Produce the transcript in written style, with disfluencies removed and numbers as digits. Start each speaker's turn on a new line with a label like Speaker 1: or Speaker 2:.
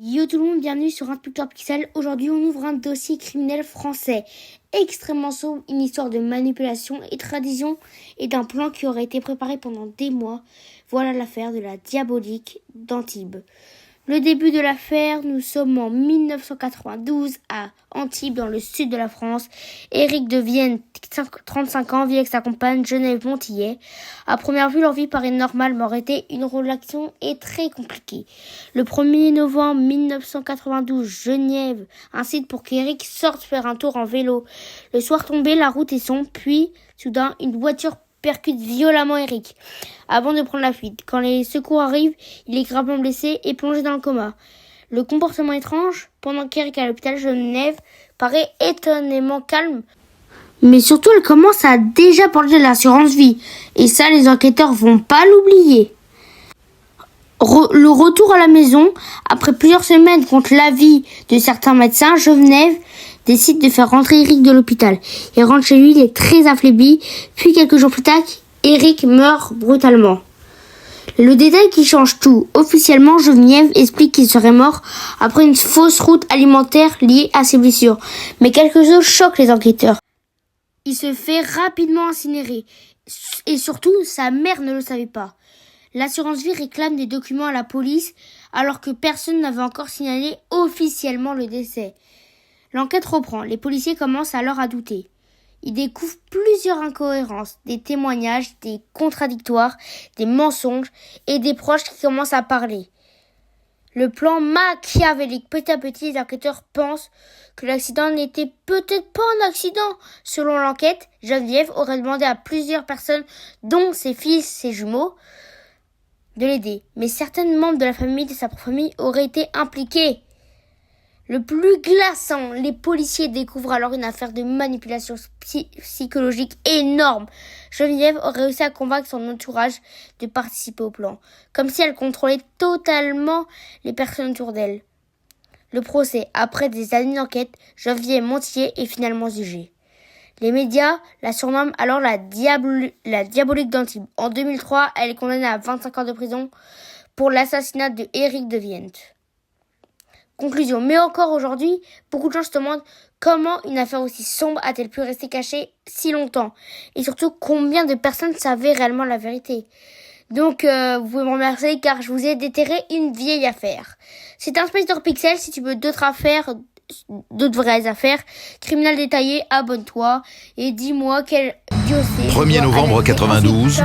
Speaker 1: Yo tout le monde, bienvenue sur Inspecteur Pixel. Aujourd'hui, on ouvre un dossier criminel français extrêmement sombre, une histoire de manipulation et tradition et d'un plan qui aurait été préparé pendant des mois. Voilà l'affaire de la diabolique d'Antibes. Le début de l'affaire, nous sommes en 1992 à Antibes, dans le sud de la France. Éric de Vienne, 35 ans, vit avec sa compagne Geneviève Montillet. À première vue, leur vie paraît normale, mais aurait été une relation est très compliquée. Le 1er novembre 1992, Geneviève incite pour qu'Éric sorte faire un tour en vélo. Le soir tombé, la route est sombre, puis, soudain, une voiture percute violemment Éric avant de prendre la fuite. Quand les secours arrivent, il est gravement blessé et plongé dans le coma. Le comportement étrange, pendant qu'Éric est à l'hôpital, Geneviève paraît étonnamment calme. Mais surtout, elle commence à déjà parler de l'assurance vie. Et ça, les enquêteurs vont pas l'oublier. Le retour à la maison, après plusieurs semaines contre l'avis de certains médecins, Geneviève décide de faire rentrer Éric de l'hôpital. Il rentre chez lui, il est très affaibli. Puis quelques jours plus tard, Éric meurt brutalement. Le détail qui change tout. Officiellement, Geneviève explique qu'il serait mort après une fausse route alimentaire liée à ses blessures. Mais quelque chose choque les enquêteurs. Il se fait rapidement incinérer. Et surtout, sa mère ne le savait pas. L'assurance vie réclame des documents à la police alors que personne n'avait encore signalé officiellement le décès. L'enquête reprend. Les policiers commencent alors à douter. Ils découvrent plusieurs incohérences, des témoignages, des contradictoires, des mensonges et des proches qui commencent à parler. Le plan machiavélique. Petit à petit, les enquêteurs pensent que l'accident n'était peut-être pas un accident. Selon l'enquête, Geneviève aurait demandé à plusieurs personnes, dont ses fils, ses jumeaux, de l'aider. Mais certains membres de la famille, de sa propre famille, auraient été impliqués. Le plus glaçant, les policiers découvrent alors une affaire de manipulation psychologique énorme. Geneviève aurait réussi à convaincre son entourage de participer au plan, comme si elle contrôlait totalement les personnes autour d'elle. Le procès, après des années d'enquête, Geneviève Montillet est finalement jugée. Les médias la surnomment alors la diabolique d'Antibes. En 2003, elle est condamnée à 25 ans de prison pour l'assassinat de Éric de Vienne. Conclusion. Mais encore aujourd'hui, beaucoup de gens se demandent comment une affaire aussi sombre a-t-elle pu rester cachée si longtemps. Et surtout, combien de personnes savaient réellement la vérité. Donc, vous pouvez me remercier car je vous ai déterré une vieille affaire. C'est Inspecteur Pixel. Si tu veux d'autres affaires, d'autres vraies affaires, criminel détaillé, abonne-toi et dis-moi quel diocèse.
Speaker 2: 1er novembre 92.